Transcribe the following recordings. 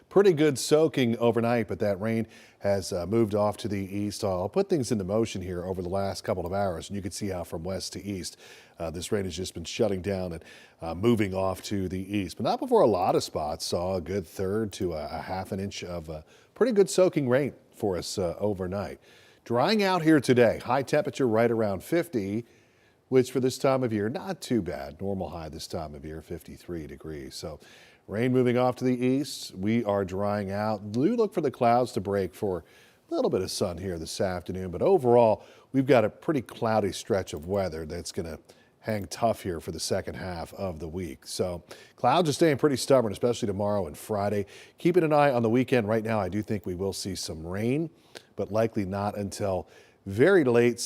Pretty good soaking overnight, but that rain has moved off to the east. I'll put things into motion here over the last couple of hours, and you can see how from west to east this rain has just been shutting down and moving off to the east. But not before a lot of spots saw a good third to a half an inch of pretty good soaking rain for us overnight. Drying out here today, high temperature right around 50. Which for this time of year, not too bad. Normal high this time of year, 53 degrees. So rain moving off to the east. We are drying out. Do look for the clouds to break for a little bit of sun here this afternoon. But overall, we've got a pretty cloudy stretch of weather that's going to hang tough here for the second half of the week. So clouds are staying pretty stubborn, especially tomorrow and Friday. Keeping an eye on the weekend right now, I do think we will see some rain, but likely not until very late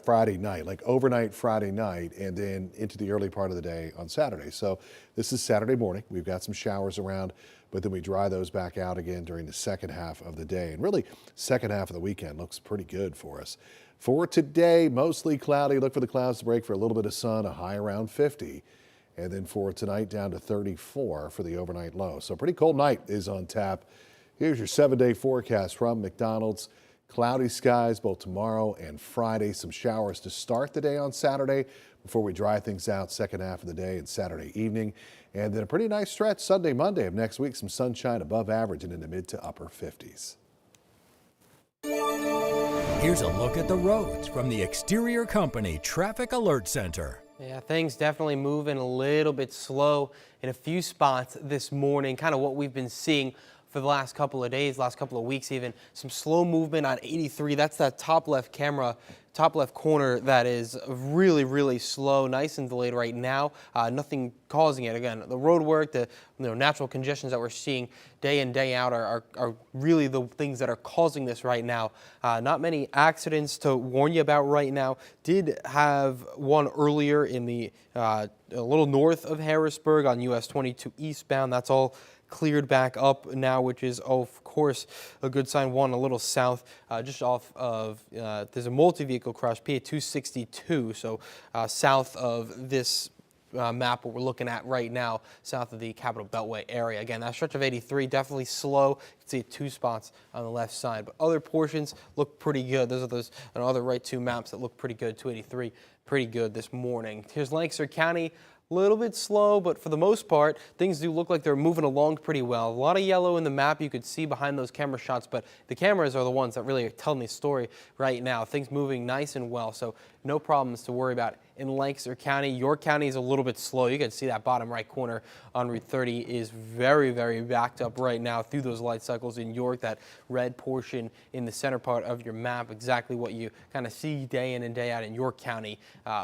Friday night, like overnight Friday night, and then into the early part of the day on Saturday. So this is Saturday morning. We've got some showers around, but then we dry those back out again during the second half of the day. And really, second half of the weekend looks pretty good for us. For today, mostly cloudy. Look for the clouds to break for a little bit of sun, a high around 50. And then for tonight, down to 34 for the overnight low. So pretty cold night is on tap. Here's your 7-day forecast from McDonald's. Cloudy skies both tomorrow and Friday. Some showers to start the day on Saturday before we dry things out second half of the day and Saturday evening. And then a pretty nice stretch Sunday, Monday of next week. Some sunshine above average and in the mid to upper 50s. Here's a look at the roads from the Exterior Company Traffic Alert Center. Yeah, things definitely moving a little bit slow in a few spots this morning, kind of what we've been seeing for the last couple of days, last couple of weeks even. Some slow movement on 83. That's that top left corner that is really slow, nice and delayed right now. Nothing causing it. Again, the road work, the natural congestions that we're seeing day in, day out are really the things that are causing this right now. Not many accidents to warn you about right now. Did have one earlier in the a little north of Harrisburg on US 22 eastbound. That's all cleared back up now, which is of course a good sign. One a little south, just off of there's a multi-vehicle crash, PA 262, so south of this map what we're looking at right now, south of the Capitol Beltway area. Again, that stretch of 83 definitely slow. You can see 2 spots on the left side, but other portions look pretty good. Those are other right 2 maps that look pretty good. 283 pretty good this morning. Here's Lancaster County. A little bit slow, but for the most part, things do look like they're moving along pretty well. A lot of yellow in the map you could see behind those camera shots, but the cameras are the ones that really are telling the story right now. Things moving nice and well, so no problems to worry about in Lancaster County. York County is a little bit slow. You can see that bottom right corner on Route 30 is very backed up right now through those light cycles in York. That red portion in the center part of your map, exactly what you kind of see day in and day out in York County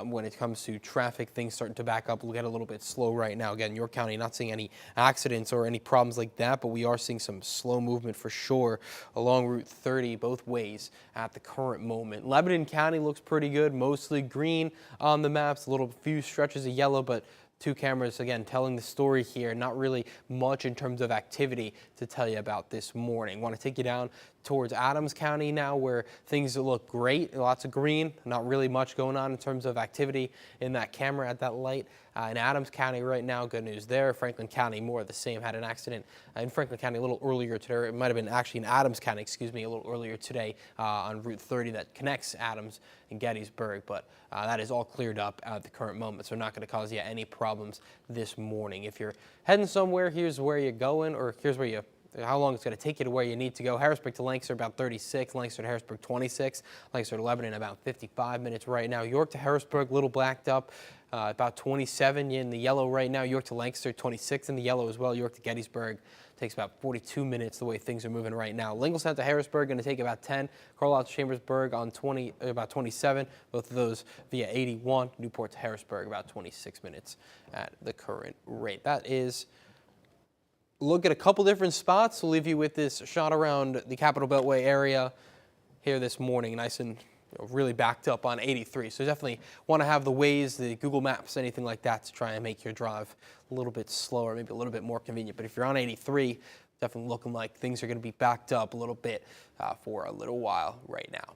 when it comes to traffic. Things starting to back up, get a little bit slow right now. Again, York County not seeing any accidents or any problems like that, but we are seeing some slow movement for sure along Route 30 both ways at the current moment. Lebanon County looks pretty good, mostly green on the maps, a few stretches of yellow, but 2 cameras, again, telling the story here. Not really much in terms of activity to tell you about this morning. Want to take you down towards Adams County now, where things look great. Lots of green, not really much going on in terms of activity in that camera at that light. In Adams County right now, good news there. Franklin County, more of the same. Had an accident in Franklin County a little earlier today. It might have been actually in Adams County, excuse me, a little earlier today on Route 30 that connects Adams and Gettysburg. But that is all cleared up at the current moment, so not going to cause you any problems this morning. If you're heading somewhere, here's where you're going, or here's where how long it's going to take you to where you need to go. Harrisburg to Lancaster about 36, Lancaster to Harrisburg 26, Lancaster to Lebanon about 55 minutes right now. York to Harrisburg, a little blacked up, about 27 in the yellow right now. York to Lancaster 26 in the yellow as well. York to Gettysburg takes about 42 minutes the way things are moving right now. Lingelstown to Harrisburg going to take about 10. Carlisle to Chambersburg on about 27. Both of those via 81. Newport to Harrisburg about 26 minutes at the current rate. That is look at a couple different spots. We'll leave you with this shot around the Capitol Beltway area here this morning. Nice and really backed up on 83. So definitely want to have the Waze, the Google Maps, anything like that to try and make your drive a little bit slower, maybe a little bit more convenient. But if you're on 83, definitely looking like things are going to be backed up a little bit for a little while right now.